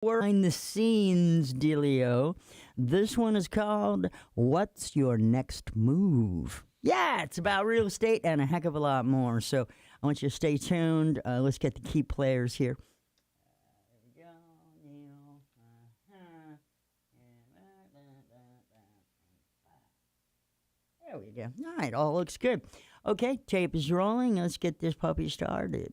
behind the scenes dealio. This one is called What's Your Next Move? Yeah, it's about real estate and a heck of a lot more. So I want you to stay tuned. Let's get the key players here. There we go, Neil. There we go. All right, all looks good. Okay, tape is rolling. Let's get this puppy started.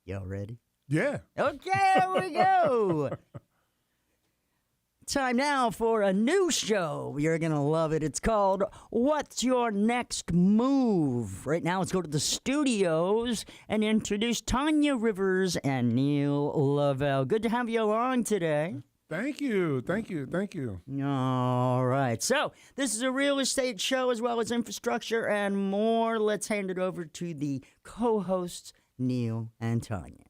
Y'all ready? Yeah. Okay, here we go. Time now for a new show. You're going to love it. It's called What's Your Next Move? Right now, let's go to the studios and introduce Tanya Rivers and Neil Lavelle. Good to have you along today. Thank you. Thank you. Thank you. All right. So, this is a real estate show as well as infrastructure and more. Let's hand it over to the co-hosts, Neil and Tanya.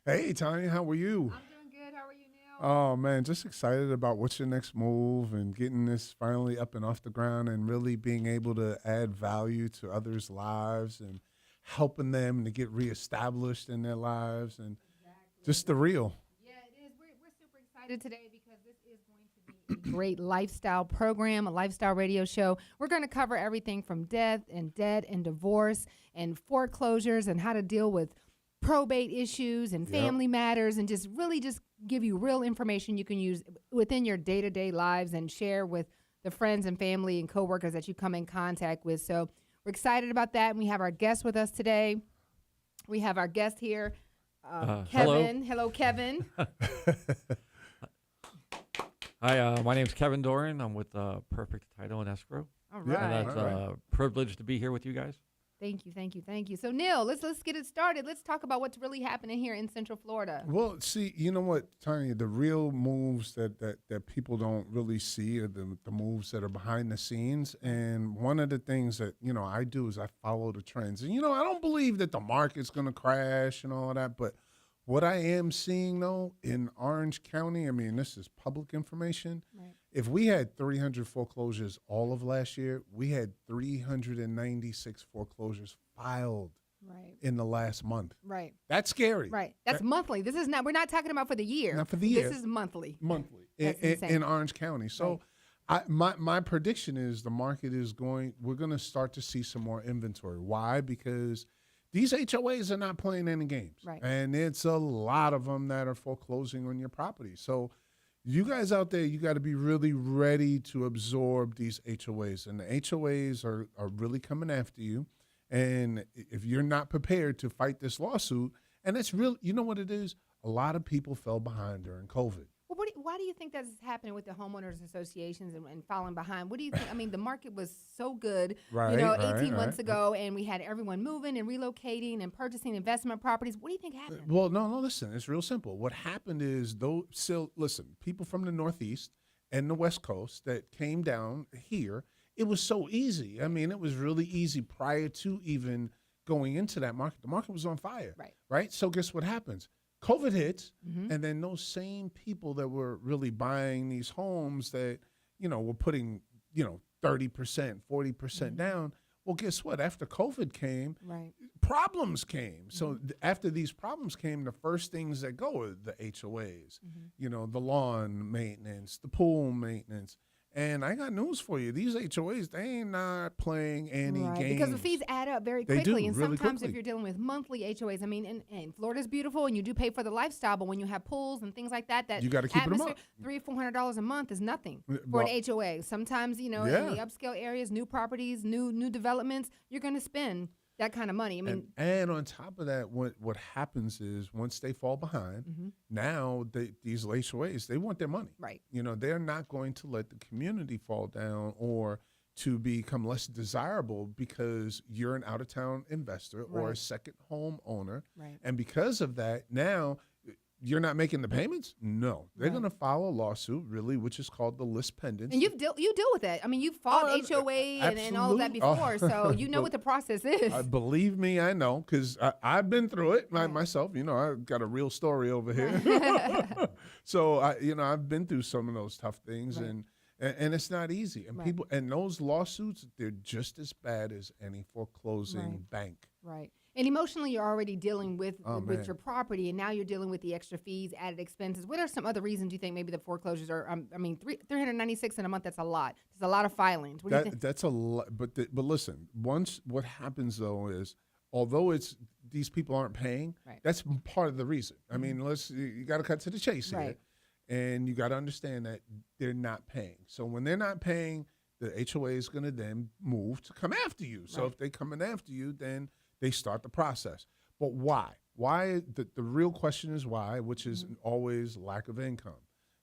Hey, Tanya, how are you? I'm doing good. How are you, Neil? Oh, man, just excited about what's your next move and getting this finally up and off the ground and really being able to add value to others' lives and helping them to get reestablished in their lives and just the real. Yeah, it is. We're super excited today because this is going to be a great lifestyle program, a lifestyle radio show. We're going to cover everything from death and debt and divorce and foreclosures and how to deal with probate issues and family matters and just really just give you real information you can use within your day-to-day lives and share with the friends and family and coworkers that you come in contact with. So we're excited about that. And we have our guest with us today. We have our guest here, Kevin. Hello, Kevin. Hi, my name's Kevin Doran. I'm with Perfect Title and Escrow. All Yeah. right. And that's a privilege to be here with you guys. Thank you, thank you, thank you. So, Neil, let's get it started. Let's talk about what's really happening here in Central Florida. Well, see, you know what, Tanya, the real moves that people don't really see are the moves that are behind the scenes. And one of the things that, I do is I follow the trends. And, I don't believe that the market's going to crash and all of that. But what I am seeing, though, in Orange County, I mean, this is public information. Right. If we had 300 foreclosures all of last year, we had 396 foreclosures filed Right. in the last month. Right. That's scary. Right. That's monthly. This is not, we're not talking about for the year. Not for the year. This is monthly. Monthly That's in insane. Orange County. So my prediction is the market is we're going to start to see some more inventory. Why? Because these HOAs are not playing any games. Right. And it's a lot of them that are foreclosing on your property. So you guys out there, you got to be really ready to absorb these HOAs. And the HOAs are really coming after you. And if you're not prepared to fight this lawsuit, and it's real, you know what it is? A lot of people fell behind during COVID. Well, why do you think that's happening with the homeowners associations and falling behind? What do you think? I mean, the market was so good, Right, 18 months right. ago, and we had everyone moving and relocating and purchasing investment properties. What do you think happened? Well, no, listen, it's real simple. What happened is, listen, people from the Northeast and the West Coast that came down here, it was so easy. I mean, it was really easy prior to even going into that market. The market was on fire, right? So guess what happens? COVID hits, and then those same people that were really buying these homes that, were putting, 30%, 40% down. Well, guess what? After COVID came, problems came. So after these problems came, the first things that go are the HOAs, the lawn maintenance, the pool maintenance. And I got news for you. These HOAs, they ain't not playing any games. Because the fees add up very They quickly. do, And really sometimes quickly. if you're dealing with monthly HOAs, I mean, and Florida's beautiful and you do pay for the lifestyle, but when you have pools and things like that, You gotta keep 'em atmosphere, up. $300-400 a month is nothing for Well, an HOA. Sometimes, in the upscale areas, new properties, new developments, you're going to spend that kind of money. I mean, and on top of that, what happens is once they fall behind, now these HOAs, they want their money. Right. They're not going to let the community fall down or to become less desirable because you're an out-of-town investor or a Right. second home owner. Right. And because of that, now you're not making the payments? No. They're Right. going to file a lawsuit, really, which is called the lis pendens. and you deal with that. I mean, you've fought HOA and all of that absolutely. before, so you know what the process is. Believe me, I know, because I've been through it myself. I've got a real story over here. So, I've been through some of those tough things, Right. and it's not easy. And Right. those lawsuits, they're just as bad as any foreclosing Right. bank. Right. And emotionally, you're already dealing with Man. your property, and now you're dealing with the extra fees, added expenses. What are some other reasons you think maybe the foreclosures are? I mean, 396 in a month. That's a lot. There's a lot of filings. What do you think? That's a lot. But listen, once what happens though is, although it's these people aren't paying, Right. that's part of the reason. I mean, you got to cut to the chase here, Right. and you got to understand that they're not paying. So when they're not paying, the HOA is going to then move to come after you. So Right. if they coming after you, then they start the process. But why? Why? The real question is why, which is always lack of income.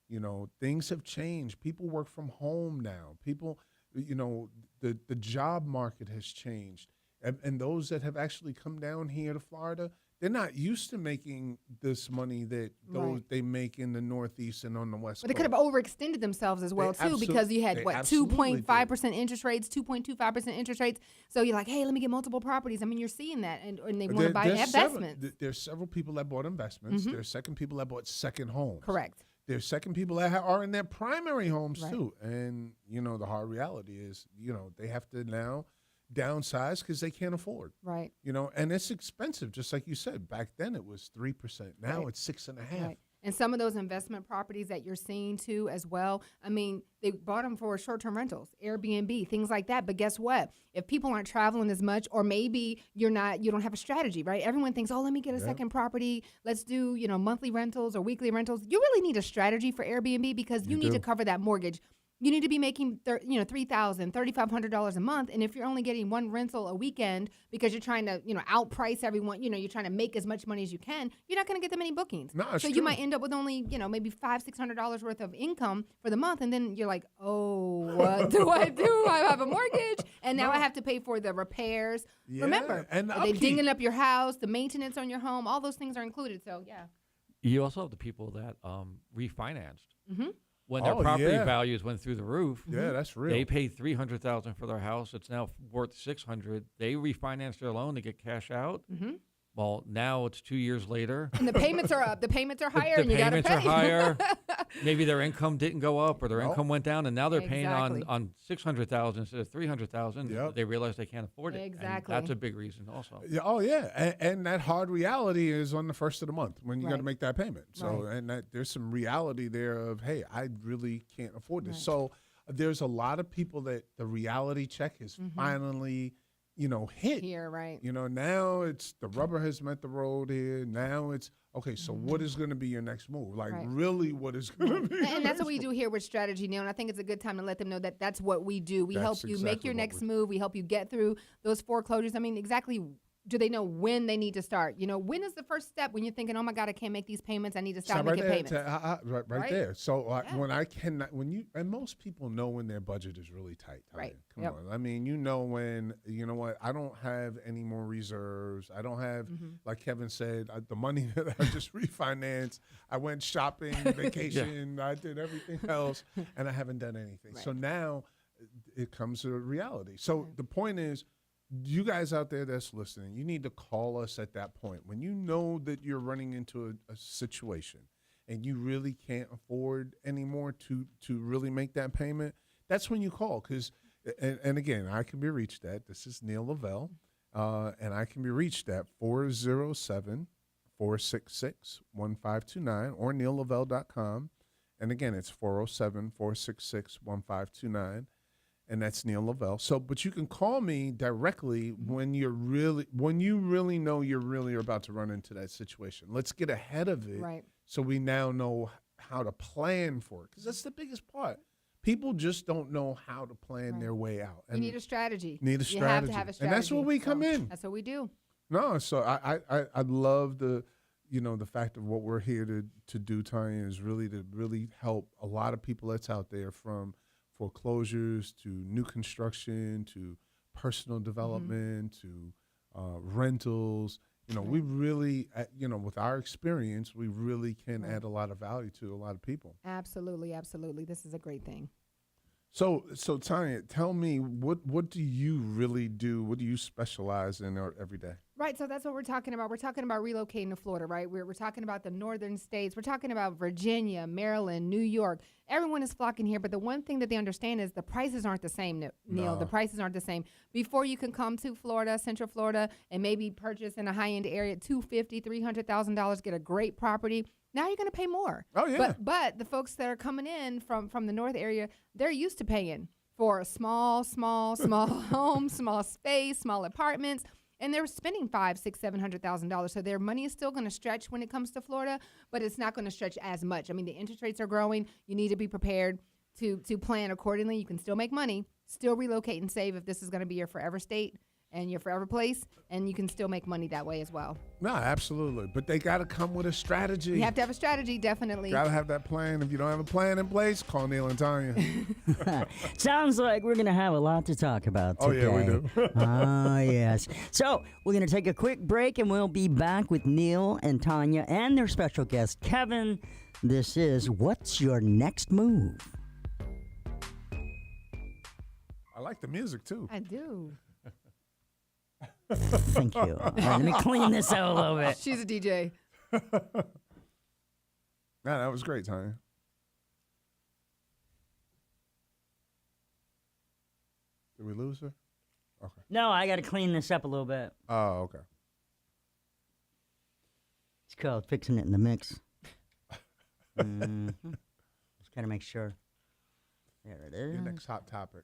You know, things have changed. People work from home now. People, you know, the job market has changed. And those that have actually come down here to Florida, they're not used to making this money that Right. they make in the Northeast and on the West But they Coast. could have overextended themselves as well, too, because you had, they what, absolutely did. 2.5% interest rates, 2.25% interest rates. So you're like, hey, let me get multiple properties. I mean, you're seeing that, and they want to buy investments. There's several people that bought investments. There's second people that bought second homes. Correct. There's second people that are in their primary homes Right. too. And, you know, the hard reality is, you know, they have to now downsize because they can't afford. Right. You know, and it's expensive, just like you said. Back then it was 3%. Now Right. it's 6.5%. Right. And some of those investment properties that you're seeing too as well, I mean, they bought them for short-term rentals, Airbnb, things like that. But guess what? If people aren't traveling as much, or maybe you don't have a strategy, right? Everyone thinks, oh, let me get a second property. Let's do, monthly rentals or weekly rentals. You really need a strategy for Airbnb because you need to cover that mortgage. You need to be making $3,000, $3,500 a month, and if you're only getting one rental a weekend because you're trying to outprice everyone, you're trying to make as much money as you can, you're not going to get that many bookings. No, it's so you true. might end up with only maybe $500-$600 worth of income for the month, and then you're like, oh, what do I do? I have a mortgage, and now I have to pay for the repairs. Yeah, Remember, and the they upkeep. dinging up your house, the maintenance on your home, all those things are included. So yeah. You also have the people that refinanced. Mm-hmm. When their Oh, property yeah. values went through the roof, Yeah, that's real. they paid $300,000 for their house. It's now worth $600,000. They refinanced their loan to get cash out. Mm-hmm. Well, now it's 2 years later. And the payments are up. The payments are higher, The and you got to payments pay. are higher. Maybe their income didn't go up, or their Nope. income went down, and now they're paying Exactly. on $600,000 instead of $300,000. Yep. They realize they can't afford it. Exactly. And that's a big reason, also. Yeah, oh yeah, and that hard reality is on the first of the month when you got to Right. make that payment. So, Right. and there's some reality there of, hey, I really can't afford this. Right. So there's a lot of people that the reality check is finally, hit. Here, right. Now it's the rubber has met the road here. Now it's okay. So what is going to be your next move? Like Right. really, what is going to be? your And that's what next we do here with Strategy Neil, and I think it's a good time to let them know that that's what we do. We help That's you make exactly your what next we- move. We help you get through those foreclosures. I mean, exactly. Do they know when they need to start? When is the first step when you're thinking, oh my God, I can't make these payments. I need to stop right making there, payments. right Right? there. So Yeah. and most people know when their budget is really tight. Right. Come Yep. on. I mean, when, what, I don't have any more reserves. I don't have, like Kevin said, the money that I just refinanced. I went shopping, vacation, I did everything else, and I haven't done anything. So Right. now it comes to reality. So the point is, you guys out there that's listening, you need to call us at that point. When you know that you're running into a situation and you really can't afford anymore to really make that payment, that's when you call. And again, I can be reached at, this is Neil Lavelle, and I can be reached at 407-466-1529 or neillavelle.com. And again, it's 407-466-1529. And that's Neil Lavelle. So, but you can call me directly when you really know you're really about to run into that situation. Let's get ahead of it, Right. so we now know how to plan for it. Because that's the biggest part. People just don't know how to plan Right. their way out. You need a strategy. Need a You have strategy. to have a And strategy. that's where we come in. That's what we do. No, so I love the fact of what we're here to do, Tanya, is really help a lot of people that's out there, from foreclosures to new construction to personal development to rentals. We really, with our experience, we really can add a lot of value to a lot of people. Absolutely, absolutely. This is a great thing. So Tanya, tell me, what do you really do? What do you specialize in every day? Right, so that's what we're talking about. We're talking about relocating to Florida, right? We're talking about the northern states. We're talking about Virginia, Maryland, New York. Everyone is flocking here, but the one thing that they understand is the prices aren't the same, Neil. No. The prices aren't the same. Before you can come to Florida, Central Florida, and maybe purchase in a high-end area, $250,000, $300,000, get a great property. Now you're going to pay more. Oh, yeah. But the folks that are coming in from the north area, they're used to paying for a small home, small space, small apartments. And they're spending $500,000, $600,000, $700,000. So their money is still going to stretch when it comes to Florida, but it's not going to stretch as much. I mean, the interest rates are growing. You need to be prepared to plan accordingly. You can still make money, still relocate and save if this is going to be your forever state and your forever place, and you can still make money that way as well. No, absolutely. But they got to come with a strategy. You have to have a strategy, definitely. Got to have that plan. If you don't have a plan in place, call Neil and Tanya. Sounds like we're going to have a lot to talk about today. Oh, yeah, we do. Ah, yes. So we're going to take a quick break, and we'll be back with Neil and Tanya and their special guest, Kevin. This is What's Your Next Move? I like the music, too. I do. Thank you. All right, let me clean this out a little bit. She's a DJ. Nah, that was great, Tanya. Did we lose her? Okay. No, I got to clean this up a little bit. Oh, okay. It's called fixing it in the mix. Just got to make sure. There it is. Your next hot topic.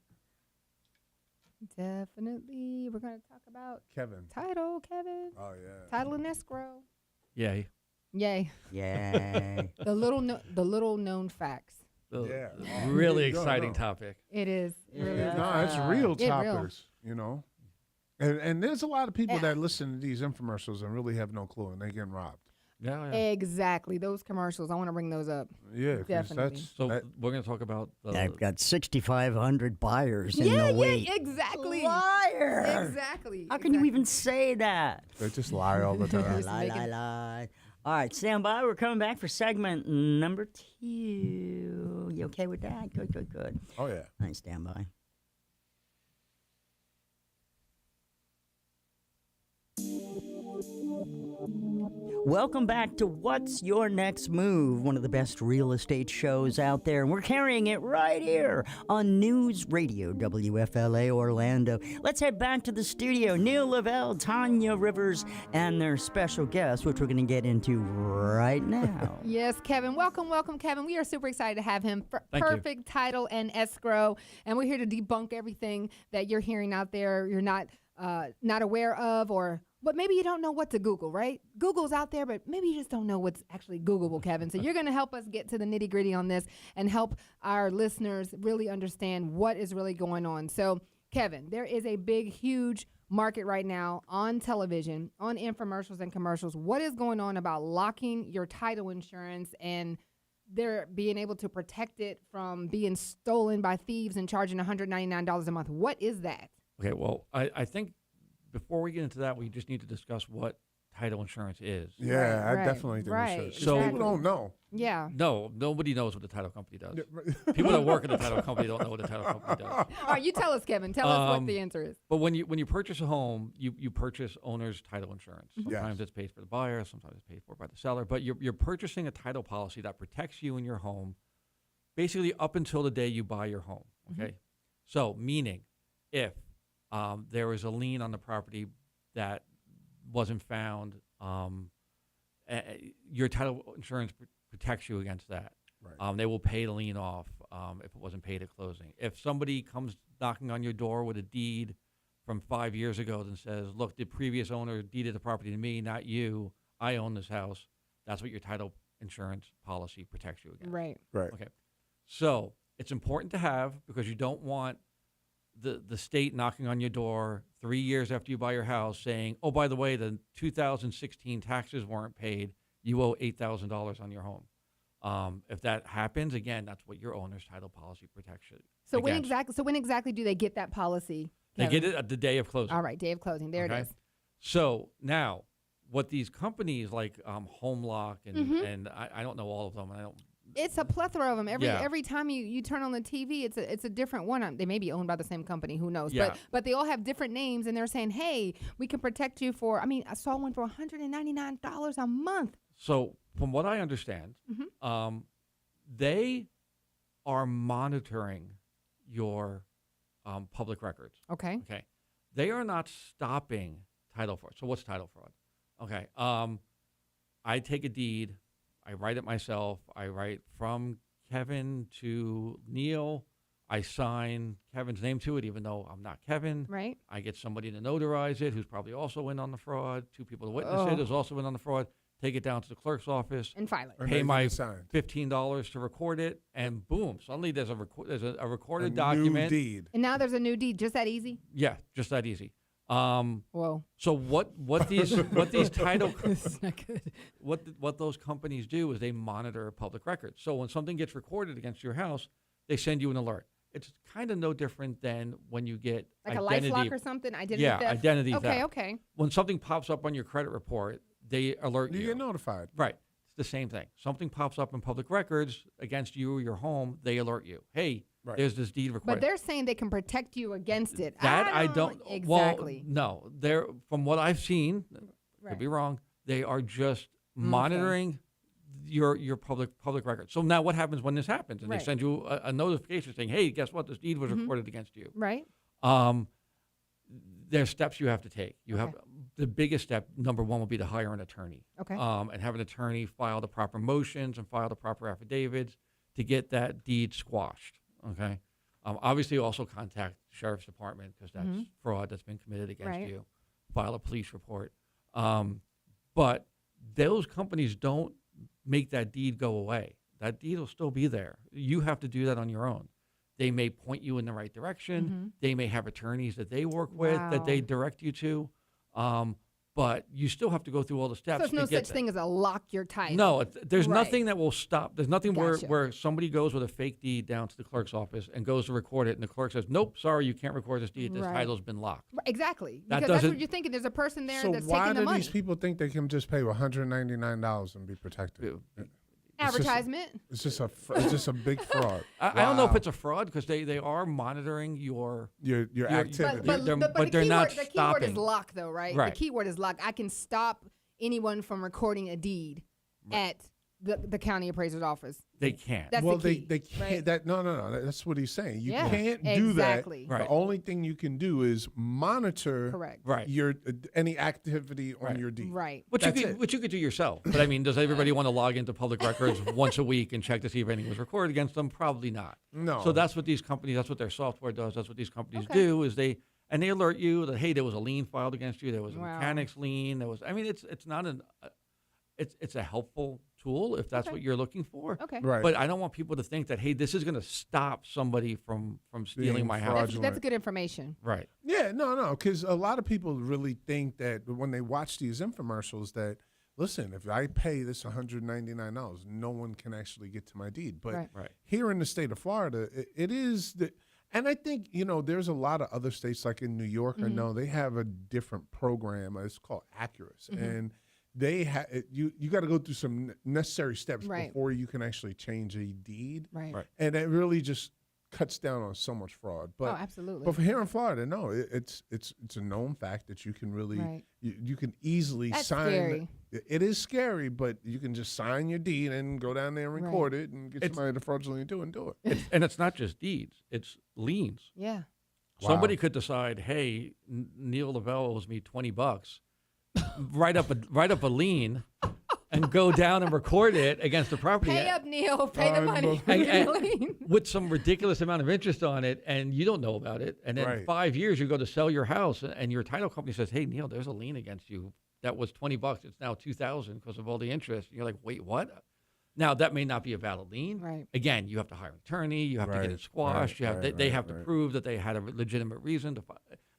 Definitely. We're going to talk about Kevin. title, Kevin. Oh, yeah. Title and escrow. Yay. Yay. Yay. The little known facts. Yeah. Really Go, exciting go. topic. It is. Really Yeah. is. No, it's real It real. topics, you know. And there's a lot of people that listen to these infomercials and really have no clue, and they're getting robbed. Yeah. Exactly. Those commercials. I want to bring those up. Yeah, 'cause Definitely. So that- we're going to talk about the I've got 6,500 buyers in Yeah, the wait. exactly. Liar. Exactly. How can you even say that? they just lie all the time. Just Lie, making- lie, lie. All right, stand by. We're coming back for segment number 2. You okay with that? Good, good, good. Oh, yeah. All right, stand by. Welcome back to What's Your Next Move, one of the best real estate shows out there. And we're carrying it right here on News Radio WFLA Orlando. Let's head back to the studio. Neil Lavelle, Tanya Rivers, and their special guest, which we're going to get into right now. Yes, Kevin. Welcome, Kevin. We are super excited to have him. Thank you. Perfect title and escrow. And we're here to debunk everything that you're hearing out there. You're not aware of, but maybe you don't know what to Google, right? Google's out there, but maybe you just don't know what's actually Googleable, Kevin. So you're going to help us get to the nitty gritty on this and help our listeners really understand what is really going on. So, Kevin, there is a big, huge market right now on television, on infomercials and commercials. What is going on about locking your title insurance and they're being able to protect it from being stolen by thieves and charging $199 a month? What is that? Okay, well, I think before we get into that, we just need to discuss what title insurance is. Yeah, Right, I definitely think right, we should. 'Cause So- people don't know. Yeah. No, nobody knows what the title company does. People that work at the title company don't know what the title company does. All right, you tell us, Kevin. Tell us what the answer is. But when you purchase a home, you purchase owner's title insurance. Sometimes it's paid for the buyer, sometimes it's paid for by the seller. But you're purchasing a title policy that protects you and your home, basically up until the day you buy your home. Okay, so meaning if there was a lien on the property that wasn't found, your title insurance protects you against that. Right. They will pay the lien off if it wasn't paid at closing. If somebody comes knocking on your door with a deed from 5 years ago and says, look, the previous owner deeded the property to me, not you. I own this house. That's what your title insurance policy protects you against. Right. Right. Okay. So it's important to have because you don't want the state knocking on your door 3 years after you buy your house saying, oh, by the way, the 2016 taxes weren't paid. You owe $8,000 on your home. If that happens, again, that's what your owner's title policy protects you So against. when exactly do they get that policy? They Kevin? get it at the day of closing. All right, day of closing. There Okay? it is. So now, what these companies like HomeLock and I don't know all of them. It's a plethora of them. Yeah. Every time you turn on the TV, it's a different one. They may be owned by the same company. Who knows? Yeah. But they all have different names, and they're saying, "Hey, we can protect you for." I mean, I saw one for $199 a month. So from what I understand, they are monitoring your public records. Okay. Okay. They are not stopping title fraud. So what's title fraud? Okay. I take a deed. I write it myself. I write from Kevin to Neil. I sign Kevin's name to it, even though I'm not Kevin. Right. I get somebody to notarize it who's probably also in on the fraud. 2 people to witness it who's also in on the fraud. Take it down to the clerk's office. And file it. And Pay they my get signed. $15 to record it, and boom! Suddenly there's a recorded A document. new deed. And now there's a new deed. Just that easy? Yeah, just that easy. Whoa. So what these title This is not good. what those companies do is they monitor public records. So when something gets recorded against your house, they send you an alert. It's kind of no different than when you get Like identity. a LifeLock or something? Identity Yeah, theft? identity Okay, theft. okay. When something pops up on your credit report, they alert You you. get notified. Right. It's the same thing. Something pops up in public records against you or your home, they alert you. Hey, Right. there's this deed recorded. But they're saying they can protect you against it. That I don't. Exactly. Well, no. They're from what I've seen. Right. Could be wrong. They are just monitoring your public record. So now, what happens when this happens? And Right. they send you a notification saying, "Hey, guess what? This deed was recorded against you." Right. There's steps you have to take. You have the biggest step. Number one will be to hire an attorney. Okay. And have an attorney file the proper motions and file the proper affidavits to get that deed squashed. Okay. Obviously, also contact the sheriff's department because that's fraud that's been committed against Right. you. File a police report. But those companies don't make that deed go away. That deed will still be there. You have to do that on your own. They may point you in the right direction. They may have attorneys that they work with that they Wow. direct you to. But you still have to go through all the steps. So there's no to get such thing as a lock your title. No, there's Right. nothing that will stop. There's nothing Gotcha. where somebody goes with a fake deed down to the clerk's office and goes to record it, and the clerk says, "Nope, sorry, you can't record this deed. This Right. title's been locked." Right, exactly. That Because that's what doesn't- you're thinking. There's a person there So that's why taking the do money. these people think they can just pay $199 and be protected? Advertisement. It's just a big fraud. I don't know if Wow. it's a fraud because they are monitoring your. your But activity. they're- but but the they're keyword, not the keyword stopping. is lock, though, right? Right. The keyword is lock. I can stop anyone from recording a deed at the county appraiser's office. They can't. That's well, the key, they can't. right? That no. That's what he's saying. You Yeah, can't do exactly. that. Right. The only thing you can do is monitor Correct. Right. your any activity on Right. your deed. Right. Which you That's could it. which you could do yourself. But I mean, does everybody want to log into public records once a week and check to see if anything was recorded against them? Probably not. No. So that's what these companies. That's what their software does. That's what these companies Okay. do. Is they alert you that hey, there was a lien filed against you. There was a Wow. mechanics lien. There was. I mean, it's not an. It's a helpful tool if that's Okay. what you're looking for. Okay. Right. But I don't want people to think that hey, this is going to stop somebody from stealing Being my house. fraudulent. That's good information. Right. Yeah, no, because a lot of people really think that when they watch these infomercials that, listen, if I pay this $199, no one can actually get to my deed. But Right. Right. here in the state of Florida, it is and I think, there's a lot of other states like in New York, I know they have a different program. It's called Accurus. And they you got to go through some necessary steps Right. before you can actually change a deed. Right. Right. And it really just cuts down on so much fraud. But Oh, absolutely. but for here in Florida, no, it's a known fact that you can really Right. you can easily That's sign. scary. It is scary, but you can just sign your deed and go down there and Right. record it and get somebody to fraudulently do it. And it's not just deeds; it's liens. Yeah. Wow. Somebody could decide, hey, Neil Lavelle owes me $20. write up a lien, and go down and record it against the property. Pay up, Neil. Pay the money. And with some ridiculous amount of interest on it, and you don't know about it. And then Right. 5 years, you go to sell your house, and your title company says, "Hey, Neil, there's a lien against you. That was $20. It's now $2,000 because of all the interest." And you're like, "Wait, what?" Now that may not be a valid lien. Right. Again, you have to hire an attorney. You have to get Right, it squashed. right, you have right, they right, have to right. prove that they had a legitimate reason to.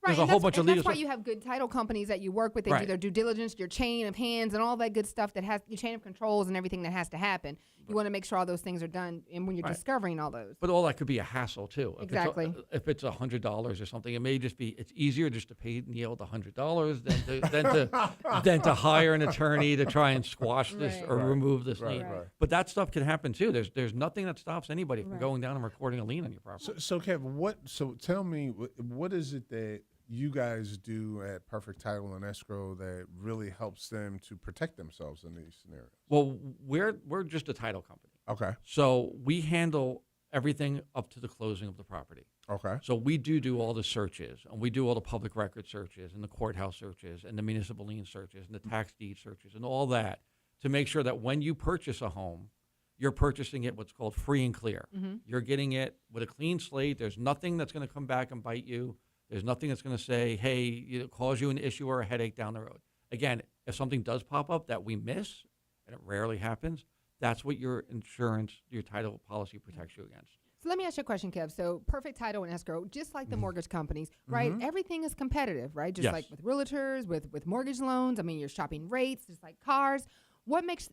there's a and whole that's- bunch of and legal that's why stuff. you have good title companies that you work with. They do Right. their due diligence, your chain of hands, and all that good stuff that has your chain of controls and everything that has to happen. You want to make sure all those things are done, and when you're Right. discovering all those. But all that could be a hassle too. Exactly. If it's $100 or something, it may just be. It's easier just to pay Neil the $100 than to hire an attorney to try and squash this Right. or Right. remove this Right, lien. right. But that stuff can happen too. There's nothing that stops anybody from Right. going down and recording a lien on your property. So Kev, so tell me, what is it that you guys do at Perfect Title and Escrow that really helps them to protect themselves in these scenarios? Well, we're just a title company, Okay. so we handle everything up to the closing of the property. Okay. So we do all the searches, and we do all the public record searches, and the courthouse searches, and the municipal lien searches, and the tax deed searches, and all that to make sure that when you purchase a home, you're purchasing it what's called free and clear. You're getting it with a clean slate. There's nothing that's going to come back and bite you. There's nothing that's going to say, hey, cause you an issue or a headache down the road. Again, if something does pop up that we miss, and it rarely happens, that's what your insurance, your title policy protects you against. So let me ask you a question, Kev. So Perfect Title and Escrow, just like the mortgage companies, right? Everything is competitive, right? Just Yes. like with realtors, with mortgage loans. I mean, you're shopping rates, just like cars. What makes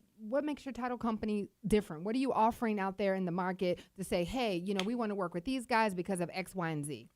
your title company different? What are you offering out there in the market to say, hey, we want to work with these guys because of X, Y, and Z?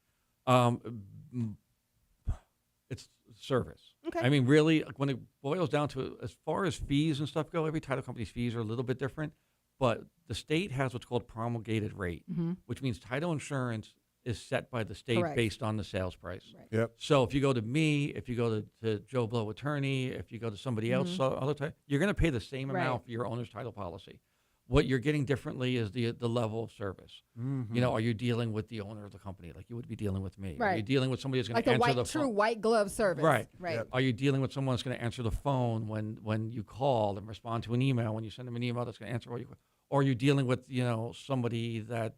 It's service. Okay. I mean, really, when it boils down to it, as far as fees and stuff go, every title company's fees are a little bit different. But the state has what's called promulgated rate, which means title insurance is set by the state Correct. based on the sales price. Right. Yep. So if you go to me, if you go to Joe Blow Attorney, if you go to somebody else, other type, you're going to pay the same Right. amount for your owner's title policy. What you're getting differently is the level of service. Are you dealing with the owner of the company like you would be dealing with me? Are you Right. dealing with somebody who's going Like to the answer the true phone? white glove service. Right. Right. Yep. Are you dealing with someone that's going to answer the phone when you call and respond to an email when you send them an email that's going to answer what you? Or are you dealing with somebody that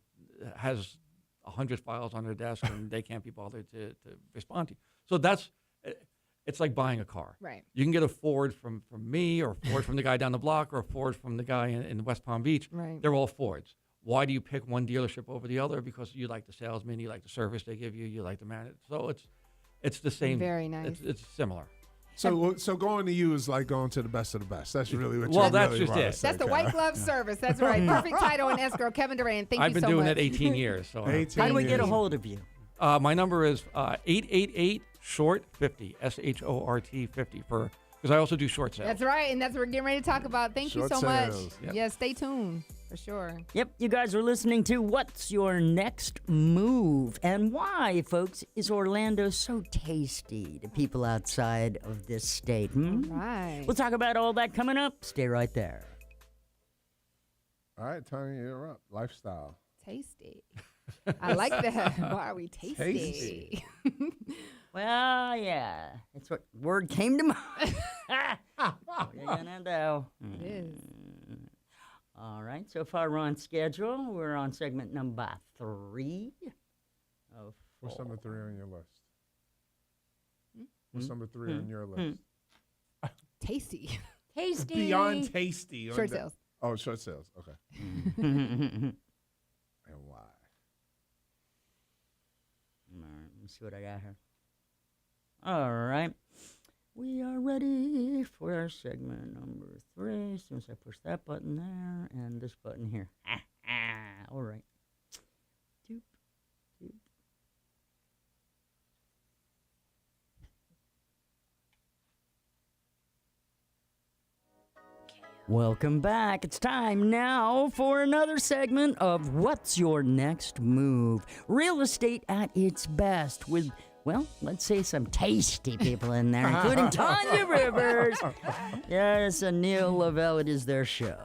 has 100 files on their desk and they can't be bothered to respond to you? So it's like buying a car. Right. You can get a Ford from me, or a Ford from the guy down the block, or a Ford from the guy in West Palm Beach. Right. They're all Fords. Why do you pick one dealership over the other? Because you like the salesman, you like the service they give you, you like the man. So it's the same. Very nice. It's similar. So going to you is like going to the best of the best. That's really what Well, you that's really just wanna it. say, That's the Kev. white glove service. That's right. Perfect Title and Escrow. Kevin Durant, thank I've you been so doing much. it 18 years. So 18 How do we get a years. hold of you? my number is 888-SHORT-50, SHORT 50 because I also do short sales. That's right, and that's what we're getting ready to talk about. Thank you Short so much. sales. Yep. Yeah, stay tuned for sure. Yep, you guys are listening to What's Your Next Move? And why, folks, is Orlando so tasty to people outside of this state? Right. We'll talk about all that coming up. Stay right there. All right, Tony, you're up. Lifestyle. Tasty. I like that. Why are we tasty? Tasty. Well, yeah, that's what word came to mind. What are you gonna do? It is. All right, so far we're on schedule. We're on segment number 3 of What's 4. number 3 on your list? What's number 3 on your list? Tasty. Tasty. Beyond tasty. on Short the- sales. Oh, short sales. Okay. And why? All right, let me see what I got here. All right. We are ready for our segment number 3. As soon as I push that button there and this button here. All right. Doop, doop. Welcome back. It's time now for another segment of What's Your Next Move? Real estate at its best with, well, let's say some tasty people in there, including Tanya Rivers. Yes, and Neil Lavelle. It is their show.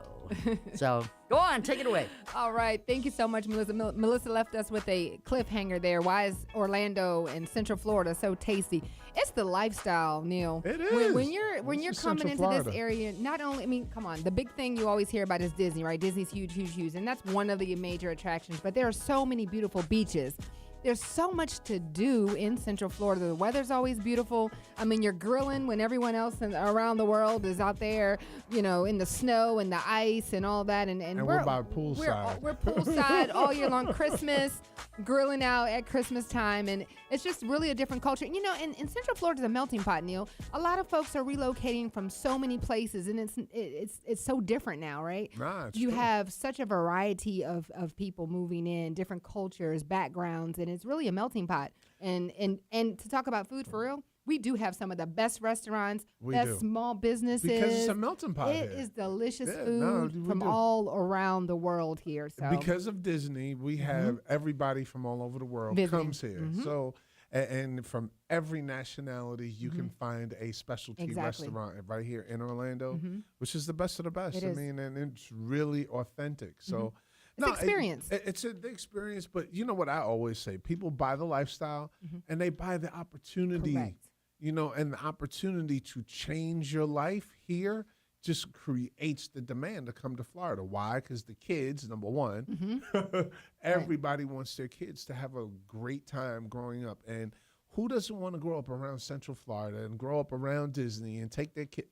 So go on, take it away. All right. Thank you so much, Melissa. Melissa left us with a cliffhanger there. Why is Orlando and Central Florida so tasty? It's the lifestyle, Neil. It When is. you're This is coming Central into this Florida. area, not only, I mean, come on, the big thing you always hear about is Disney, right? Disney's huge, huge, huge. And that's one of the major attractions. But there are so many beautiful beaches. There's so much to do in Central Florida. The weather's always beautiful. I mean, you're grilling when everyone else around the world is out there, in the snow and the ice and all that. And we're by poolside. We're poolside all year long. Christmas, grilling out at Christmas time, and it's just really a different culture. You know, and Central Florida is a melting pot, Neil. A lot of folks are relocating from so many places, and it's so different now, right? Nah, it's you true. have such a variety of people moving in, different cultures, backgrounds, and it's really a melting pot. And to talk about food for real, we do have some of the best restaurants, We best do. small businesses. Because it's a melting pot It here. is delicious Yeah, food no, we from do. all around the world here. So Because of Disney, we have everybody from all over the world Visiting. comes here. So, and from every nationality, you can find a specialty Exactly. restaurant right here in Orlando, which is the best of the best. It I is. mean, and it's really authentic. So, It's experience. It's the experience. But you know what I always say: people buy the lifestyle, and they buy the opportunity. Correct. You know, and the opportunity to change your life here just creates the demand to come to Florida. Why? Because the kids, number one, everybody wants their kids to have a great time growing up. And who doesn't want to grow up around Central Florida and grow up around Disney and take their kid?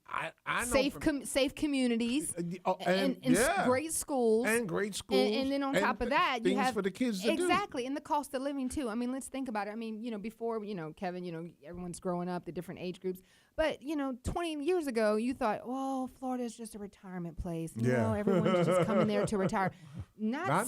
I know safe communities and great schools. and great schools. And then on top of that, you things have for the kids to do. exactly, and the cost of living too. I mean, let's think about it. I mean, you know, before, you know, Kevin, you know, everyone's growing up, the different age groups. But, you know, 20 years ago, you thought, well, Florida is just a retirement place. You know, everyone's just coming there to retire. Not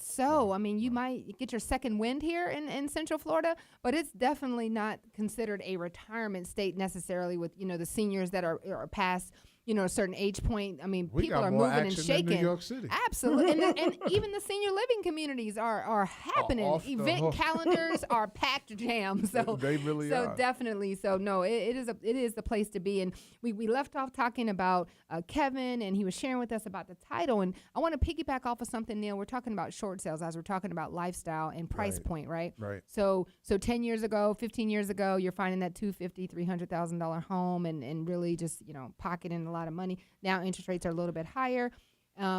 so. I mean, you might get your second wind here in Central Florida, but it's definitely not considered a retirement state necessarily with, you know, the seniors that are past, you know, a certain age point. I mean, We people got are more moving and action than shaking. New York City. Absolutely. and even the senior living communities are happening. off the Event hook. calendars are packed jam. So They really so are. definitely. So no, it is the place to be. And we left off talking about Kevin, and he was sharing with us about the title. And I want to piggyback off of something, Neil. We're talking about short sales as we're talking about lifestyle and price Right. point, right? Right. So 10 years ago, 15 years ago, you're finding that $250,000, $300,000 home and really just, you know, pocketing a lot of money. Now interest rates are a little bit higher.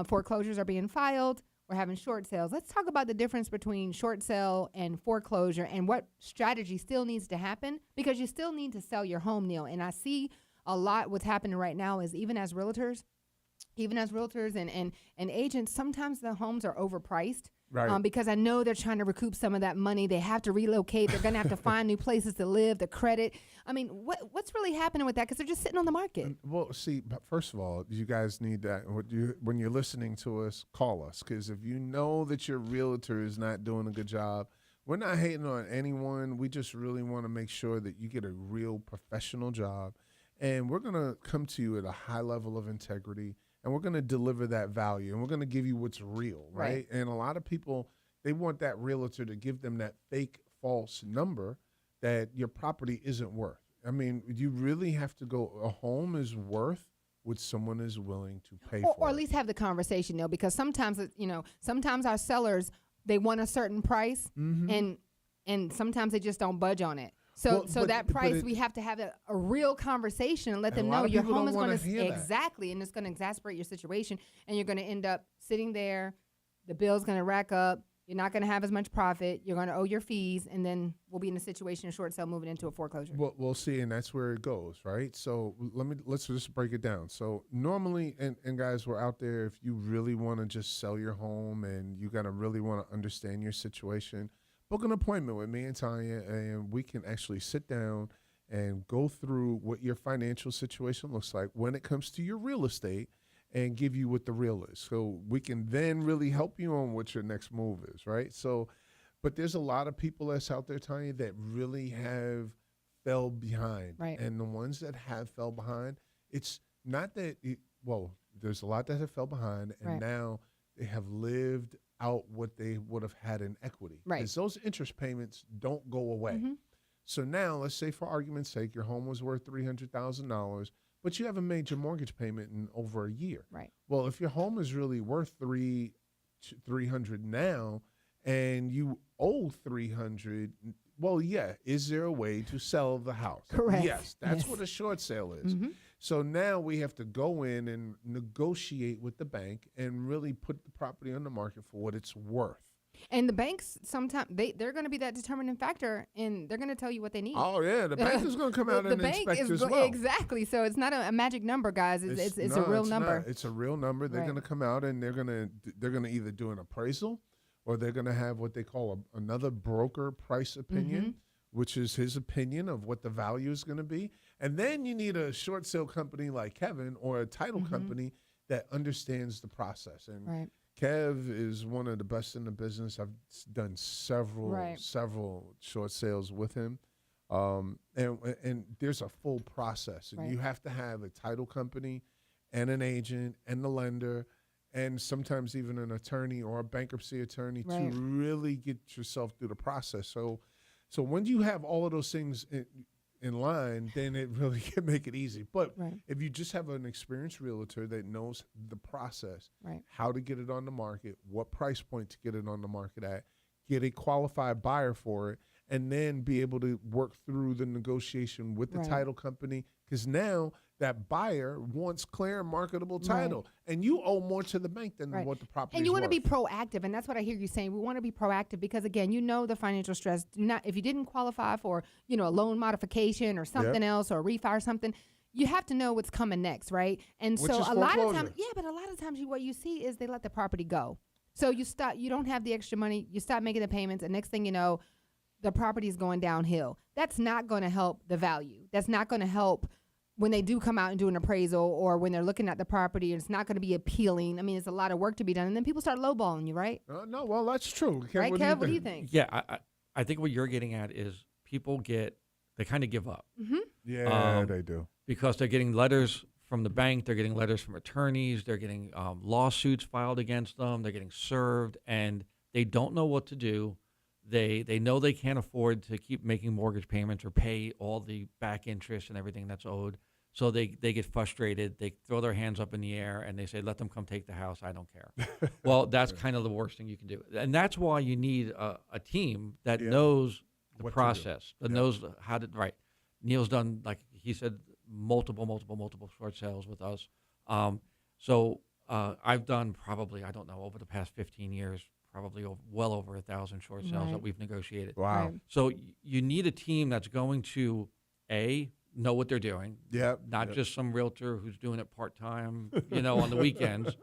Foreclosures are being filed. We're having short sales. Let's talk about the difference between short sale and foreclosure and what strategy still needs to happen, because you still need to sell your home, Neil. And I see a lot what's happening right now is even as realtors and agents, sometimes the homes are overpriced. Right. Because I know they're trying to recoup some of that money. They have to relocate. They're going to have to find new places to live, the credit. I mean, what's really happening with that? Because they're just sitting on the market. Well, see, but first of all, you guys need that. When you're listening to us, call us. Because if you know that your realtor is not doing a good job, we're not hating on anyone. We just really want to make sure that you get a real professional job. And we're going to come to you at a high level of integrity. And we're going to deliver that value. And we're going to give you what's real, right? And a lot of people, they want that realtor to give them that fake, false number that your property isn't worth. I mean, you really have to go, a home is worth what someone is willing to pay for. Or at least have the conversation, Neil, because sometimes, sometimes our sellers, they want a certain price and sometimes they just don't budge on it. So that price, we have to have a real conversation and let them a know lot of your people home don't is going wanna to hear that. exactly, and it's going to exasperate your situation, and you're going to end up sitting there. The bill's going to rack up. You're not going to have as much profit. You're going to owe your fees, and then we'll be in a situation, short sale, moving into a foreclosure. Well, we'll see, and that's where it goes, right? So let's just break it down. So normally, and guys, we're out there. If you really want to just sell your home and you gotta really want to understand your situation, book an appointment with me and Tanya, and we can actually sit down and go through what your financial situation looks like when it comes to your real estate and give you what the real is. So we can then really help you on what your next move is, right? So, but there's a lot of people that's out there, Tanya, that really have fell behind. Right. And the ones that have fell behind, it's not that, there's a lot that have fell behind, and Right. now they have lived out what they would have had in equity. Right. Because those interest payments don't go away. So now, let's say for argument's sake, your home was worth $300,000, but you haven't made your mortgage payment in over a year. Right. Well, if your home is really worth $300 now, and you owe $300, well, yeah, is there a way to sell the house? Correct. Yes, that's Yes. what a short sale is. So now we have to go in and negotiate with the bank and really put the property on the market for what it's worth. And the banks, sometimes they're going to be that determining factor, and they're going to tell you what they need. Oh yeah, the bank is going to come out and inspect as well. Exactly. So it's not a magic number, guys. It's a real number. It's a real number. They're Right. going to come out and they're going to either do an appraisal, or they're going to have what they call another broker price opinion, which is his opinion of what the value is going to be. And then you need a short sale company like Kevin or a title company that understands the process. And Right. Kev is one of the best in the business. I've done several short sales with him. And there's a full process, and you have to have a title company and an agent and the lender and sometimes even an attorney or a bankruptcy attorney to really get yourself through the process. So when you have all of those things in line, then it really can make it easy. But if you just have an experienced realtor that knows the process, how to get it on the market, what price point to get it on the market at, get a qualified buyer for it, and then be able to work through the negotiation with the title company, because now that buyer wants clear and marketable title, and you owe more to the bank than what the property is. And you want to worth. be proactive, and that's what I hear you saying. We want to be proactive because, again, you know the financial stress. If you didn't qualify for, a loan modification or something else or a refi or something, you have to know what's coming next, right? And Which so is a lot of foreclosure. times, but a lot of times what you see is they let the property go. So you don't have the extra money, you stop making the payments, and next thing you know, the property is going downhill. That's not going to help the value. That's not going to help when they do come out and do an appraisal or when they're looking at the property. It's not going to be appealing. I mean, it's a lot of work to be done. And then people start lowballing you, right? No, well, that's true. Kev, Right, Kev? What do you think? Yeah, I think what you're getting at is people they kind of give up. Yeah, they do. Because they're getting letters from the bank, they're getting letters from attorneys, they're getting lawsuits filed against them, they're getting served, and they don't know what to do. They know they can't afford to keep making mortgage payments or pay all the back interest and everything that's owed. So they get frustrated. They throw their hands up in the air and they say, let them come take the house. I don't care. Well, that's kind of the worst thing you can do. And that's why you need a team that knows the process, that knows how to, Neil's done, like he said, multiple short sales with us. So I've done probably, I don't know, over the past 15 years, probably well over 1,000 short sales that we've negotiated. Wow. Right. So you need a team that's going to, know what they're doing. Not just some realtor who's doing it part-time, on the weekends.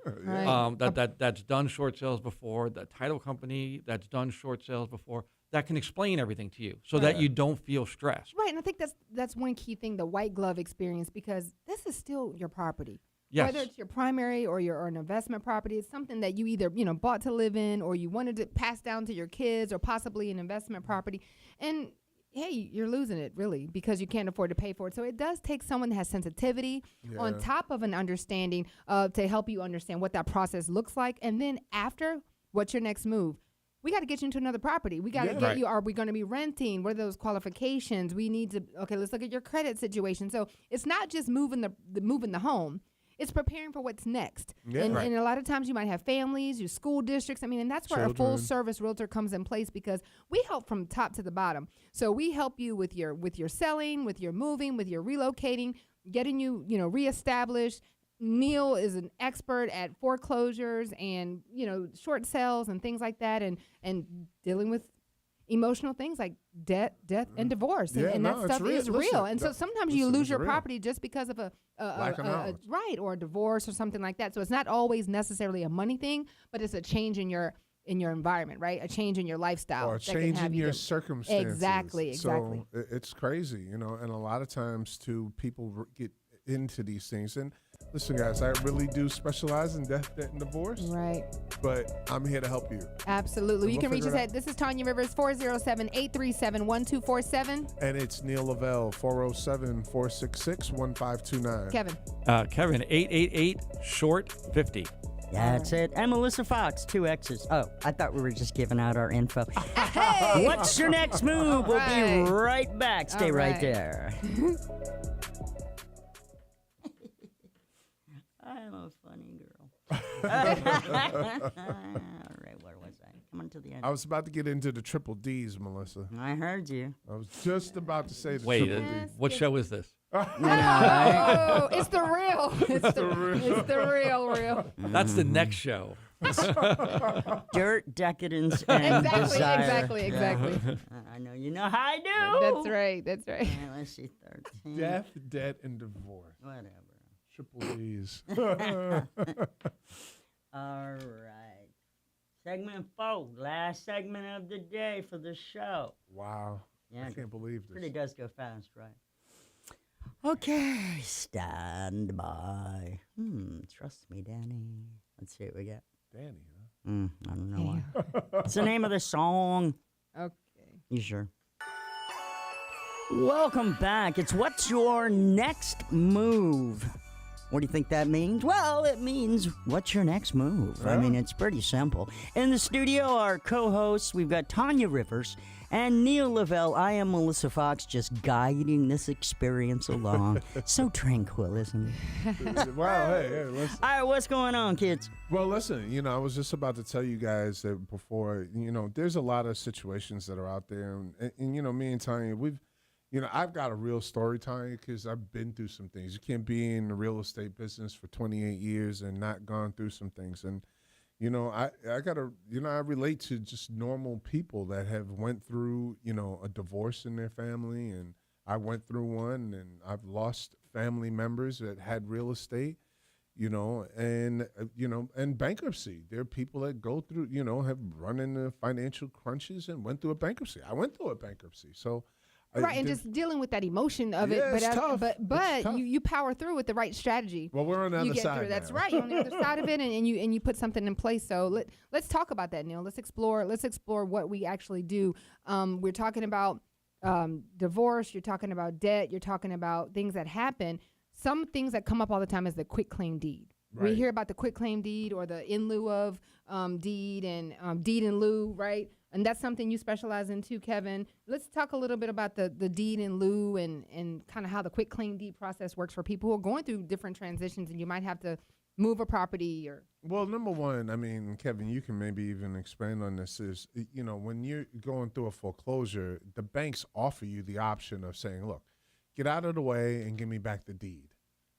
That's done short sales before, the title company that's done short sales before, that can explain everything to you so that you don't feel stressed. Right, and I think that's one key thing, the white glove experience, because this is still your property. Yes. Whether it's your primary or an investment property, it's something that you either, bought to live in or you wanted to pass down to your kids or possibly an investment property. And hey, you're losing it really because you can't afford to pay for it. So it does take someone that has sensitivity on top of an understanding to help you understand what that process looks like. And then after, what's your next move? We got to get you into another property. We got to get you. Are we going to be renting? What are those qualifications? We need to. Okay, let's look at your credit situation. So it's not just moving the home. It's preparing for what's next. And a lot of times you might have families, your school districts. I mean, and that's where a full service realtor comes in place because we help from top to the bottom. So we help you with your selling, with your moving, with your relocating, getting you, reestablished. Neil is an expert at foreclosures and, short sales and things like that and dealing with emotional things like death, and divorce. And that stuff is real. And so sometimes you lose your property just because of a or a divorce or something like that. So it's not always necessarily a money thing, but it's a change in your environment, right? A change in your lifestyle. Or a change in your circumstances. Exactly. So it's crazy, and a lot of times too, people get into these things. And listen, guys, I really do specialize in death, debt, and divorce. Right. But I'm here to help you. Absolutely. You can reach us at, this is Tanya Rivers, 407-837-1247. And it's Neil Lavelle, 407-466-1529. Kevin. Kevin, 888-SHORT-50. That's it. And Melissa Fox, 2 X's. Oh, I thought we were just giving out our info. Hey! What's your next move? We'll be right back. Stay right there. I'm a funny girl. All right, where was I? Come on to the end. I was about to get into the triple D's, Melissa. I heard you. I was just about to say the Wait, triple D's. what show is this? Oh, it's the real. It's the real. That's the next show. Dirt, decadence, and desire. Exactly. I know you know how I do. That's right. Let's see, 13. Death, debt, and divorce. Whatever. Triple D's. All right. Segment 4, last segment of the day for the show. Wow. Yeah, I can't believe this. really does go fast, right? Okay, stand by. Trust me, Danny. Let's see what we got. Danny, huh? I don't know why. It's the name of the song. Okay. You sure? Welcome back. It's What's Your Next Move? What do you think that means? Well, it means what's your next move? I mean, it's pretty simple. In the studio, our co-hosts, we've got Tanya Rivers and Neil Lavelle. I am Melissa Fox, just guiding this experience along. So tranquil, isn't it? Wow, hey, listen. All right, what's going on, kids? Well, listen, I was just about to tell you guys that before, there's a lot of situations that are out there. And me and Tanya, I've got a real story, Tanya, because I've been through some things. You can't be in the real estate business for 28 years and not gone through some things. And, I relate to just normal people that have went through, a divorce in their family. And I went through one, and I've lost family members that had real estate, and bankruptcy. There are people that go through, have run into financial crunches and went through a bankruptcy. I went through a bankruptcy. So, Right, and just dealing with that emotion of it, Yeah, it's tough. but It's tough. you power through with the right strategy. well, we're on the You other get side through. That's now. right. You're on the other side of it, and you put something in place. So let's talk about that, Neil. Let's explore what we actually do. We're talking about divorce. You're talking about debt. You're talking about things that happen. Some things that come up all the time is the quitclaim deed. We Right. hear about the quitclaim deed or the in lieu of deed and deed in lieu, right? And that's something you specialize in too, Kevin. Let's talk a little bit about the deed in lieu and kind of how the quitclaim deed process works for people who are going through different transitions, and you might have to move a property or. Well, number one, I mean, Kevin, you can maybe even expand on this, is, when you're going through a foreclosure, the banks offer you the option of saying, look, get out of the way and give me back the deed.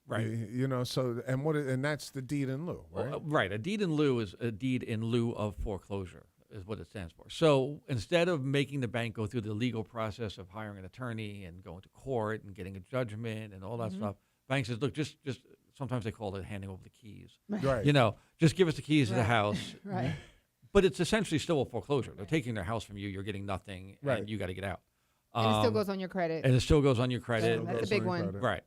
Right. And that's the deed in lieu, right? Well, right. A deed in lieu is a deed in lieu of foreclosure, is what it stands for. So instead of making the bank go through the legal process of hiring an attorney and going to court and getting a judgment and all that stuff, banks says, look, just sometimes they call it handing over the keys. Right. Just give us the keys to the house. Right. But it's essentially still a foreclosure. They're taking their house from you. You're getting nothing, Right. and you got to get out. And it still goes on your credit. And it still goes on your credit. That's a Goes big on one. credit. Right.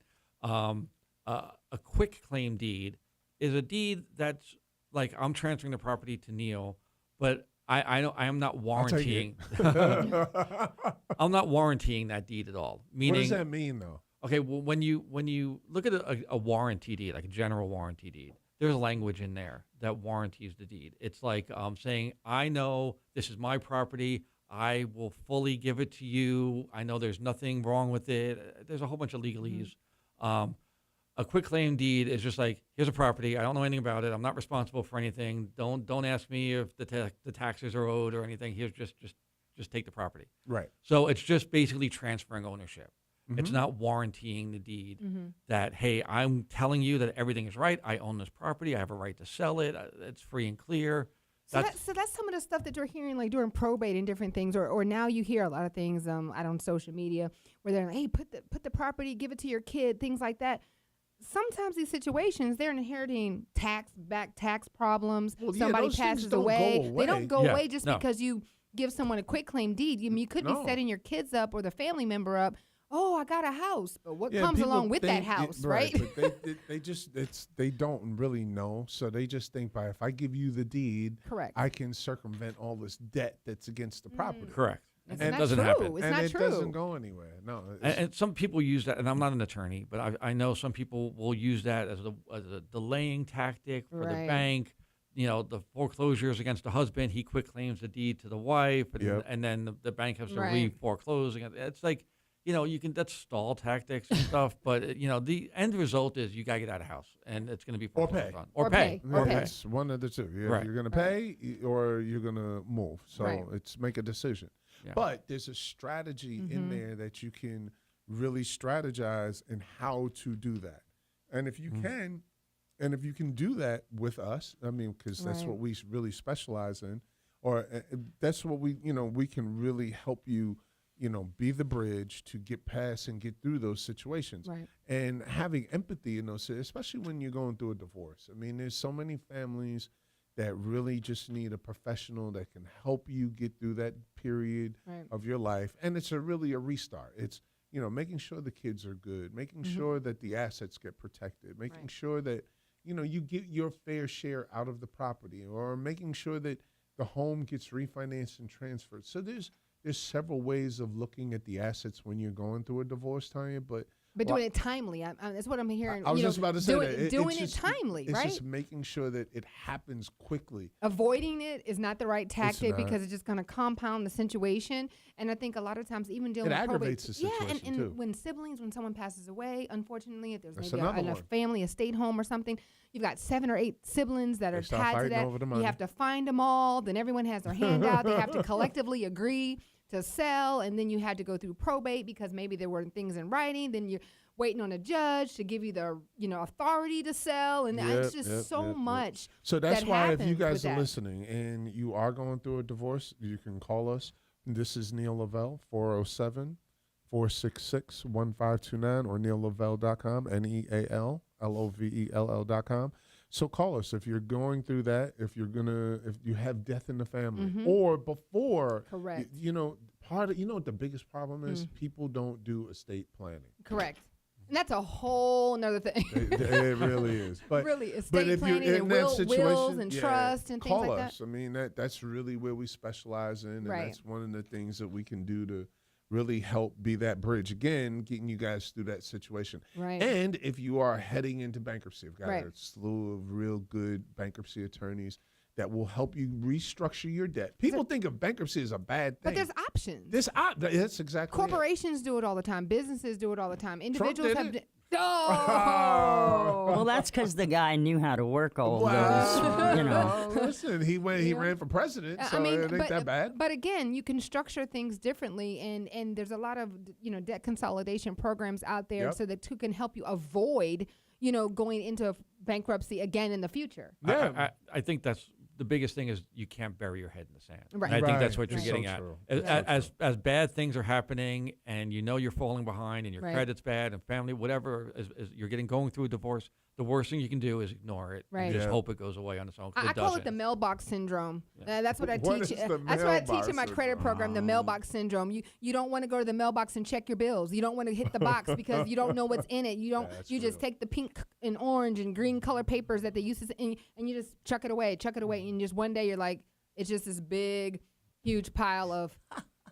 A quick claim deed is a deed that's like I'm transferring the property to Neil, but I am not I'll take it. warrantying. I'm not warrantying that deed at all. Meaning, What does that mean, though? okay, well, when you look at a warranty deed, like a general warranty deed, there's language in there that warranties the deed. It's like saying, I know this is my property. I will fully give it to you. I know there's nothing wrong with it. There's a whole bunch of legalese. A quick claim deed is just like, here's a property. I don't know anything about it. I'm not responsible for anything. Don't ask me if the taxes are owed or anything. Here's just take the property. Right. So it's just basically transferring ownership. It's not warrantying the deed that, hey, I'm telling you that everything is right. I own this property. I have a right to sell it. It's free and clear. So that's some of the stuff that you're hearing, like during probate and different things, or now you hear a lot of things out on social media where they're like, hey, put the property, give it to your kid, things like that. Sometimes these situations, they're inheriting tax problems. Well, yeah, Somebody those things passes don't away. go They don't away. go Yeah, away just no. because you give someone a quitclaim deed. You could No. be setting your kids up or the family member up. Oh, I got a house, but what Yeah, comes people along with that think house, right? But they don't really know, so they just think by if I give you the deed, Correct. I can circumvent all this debt that's against the property. Correct. It's And not it doesn't true. happen. It's and not it true. doesn't go anywhere. No. And some people use that, and I'm not an attorney, but I know some people will use that as a delaying tactic for the Right. bank. The foreclosures against the husband, he quick claims the deed to the wife, and, Yep. and then the bank has to Right. re-foreclose. It's like, that's stall tactics and stuff, but, the end result is you got to get out of the house, and it's going to be Or foreclosed pay. on. Or pay. Yeah, Okay. it's one of the two. Right. You're going to pay or you're going to move. So Right. it's make a decision. Yeah. But there's a strategy in there that you can really strategize in how to do that. And if you can, and if you can do that with us, I mean, because that's Right. what we really specialize in, or that's what we can really help you, be the bridge to get past and get through those situations. Right. And having empathy in those, especially when you're going through a divorce. I mean, there's so many families that really just need a professional that can help you get through that period Right. of your life. And it's really a restart. It's, making sure the kids are good, making sure that the assets get protected, making Right. sure that, you get your fair share out of the property, or making sure that the home gets refinanced and transferred. So there's several ways of looking at the assets when you're going through a divorce, Tanya, but doing it timely. That's what I'm hearing. I was just about to say that. Doing it timely, it's right? just making sure that it happens quickly. Avoiding it is not the right tactic not. because it's just going to compound the situation. And I think a lot of times, even dealing It with probate, aggravates the situation, and too. when someone passes away, unfortunately, if there's That's maybe another a one. family estate home or something, you've got 7 or 8 siblings that They are start tied to fighting that. over the You money. have to find them all. Then everyone has their hand out. They have to collectively agree to sell, and then you had to go through probate because maybe there weren't things in writing. Then you're waiting on a judge to give you the authority to sell, and it's just so much. So that's that why if you happens guys with are that. listening and you are going through a divorce, you can call us. This is Neil Lavelle, 407-466-1529, or neillavelle.com, NEALLOVELL.com. So call us if you're going through that, if you have death in the family, or before. Correct. What the biggest problem is? People don't do estate planning. Correct. And that's a whole nother thing. It really is. But really, but estate if planning you're in and that wills situation, and trust and things call like us. I mean, that's really where we specialize in, and Right. that's one of the things that we can do to really help be that bridge. Again, getting you guys through that situation. Right. And if you are heading into bankruptcy, we've got Right. a slew of real good bankruptcy attorneys that will help you restructure your debt. People think of bankruptcy as a bad thing. But there's options. That's exactly it. Corporations do it all the time. Businesses do it all the time. Individuals did have. it. Oh. Well, that's because the guy knew how to work all Wow. those, Well, listen, he ran for president, so it ain't that bad. But again, you can structure things differently, and there's a lot of debt consolidation programs out there, Yep. so that can help you avoid going into bankruptcy again in the future. Yeah. I think that's the biggest thing is you can't bury your head in the sand. Right. I think Right. that's what you're Right. getting So at. true. As bad things are happening and you're falling behind and your Right. credit's bad and family, whatever, as you're going through a divorce, the worst thing you can do is ignore it. Right. And just Yeah. hope it goes away on its own. 'Cause I call it the doesn't. mailbox syndrome. Yeah. That's what I What teach. is the That's what I teach mailbox in my credit syndrome? program. The mailbox syndrome. You don't want to go to the mailbox and check your bills. You don't want to hit the box because you don't know what's in it. You don't. That's You just real. take the pink and orange and green color papers that they used to, and you just chuck it away, and just one day you're like, it's just this big, huge pile of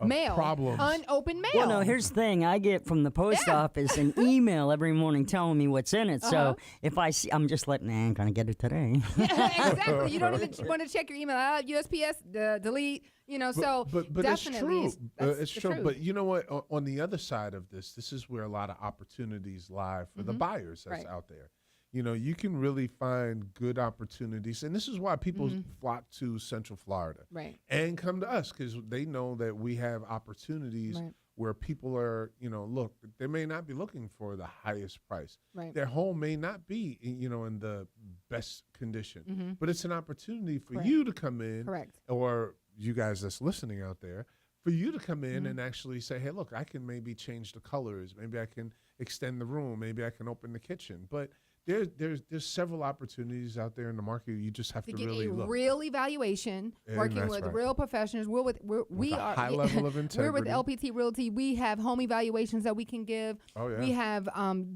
mail, problems. unopened mail. Well, no, here's the thing. I get from the post office an email every morning telling me what's in it. So if I see, I'm just letting, I'm going to get it today. Exactly. You don't even want to check your email. USPS, delete. So but definitely it's true. that's It's the true. truth. But you know what? On the other side of this is where a lot of opportunities lie for the buyers that's Right. out there. You can really find good opportunities, and this is why people flock to Central Florida Right. and come to us, because they know that we have opportunities Right. where people are, look, they may not be looking for the highest price. Right. Their home may not be, in the best condition, but it's an opportunity for Correct. you to come in, Correct. or you guys that's listening out there, for you to come in and actually say, hey, look, I can maybe change the colors. Maybe I can extend the room. Maybe I can open the kitchen. But there's several opportunities out there in the market. You just have To to get really a look. real evaluation, And working that's with right. real professionals. We a are high level of We're with integrity. LPT Realty. We have home evaluations that we can give. Oh, yeah. We have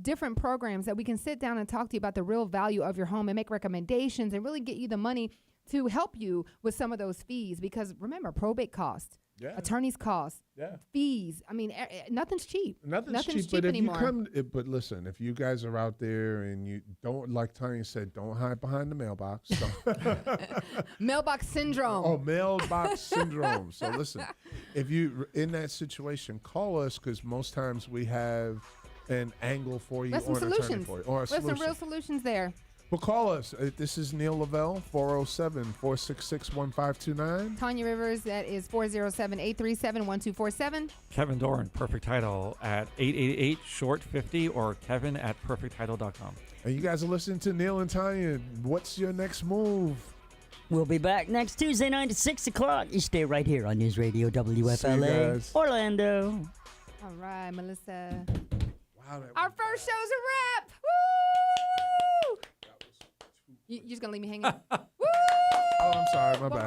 different programs that we can sit down and talk to you about the real value of your home and make recommendations and really get you the money to help you with some of those fees. Because remember, probate costs, Yeah. attorneys costs, Yeah. fees. I mean, nothing's cheap. Nothing's cheap, but if you but listen, if you guys are out there and you don't, like Tanya said, don't hide behind the mailbox. Mailbox syndrome. Oh, mailbox syndrome. So listen, if you're in that situation, call us, because most times we have an angle for you, There's some or an attorney solutions. for you, or a There's some solution. real solutions there. Well, call us. This is Neil Lavelle, 407-466-1529. Tanya Rivers, that is 407-837-1247. Kevin Doran, Perfect Title at 888-SHORT-50 or Kevin@perfecttitle.com. And you guys are listening to Neil and Tanya. What's your next move? We'll be back next Tuesday night at 6 o'clock. You stay right here on News Radio See you WFLA, guys. Orlando. All right, Melissa. Wow, that Our was first bad. show's a wrap. Woo! You just gonna leave me hanging? Woo! Oh, I'm sorry. My bad.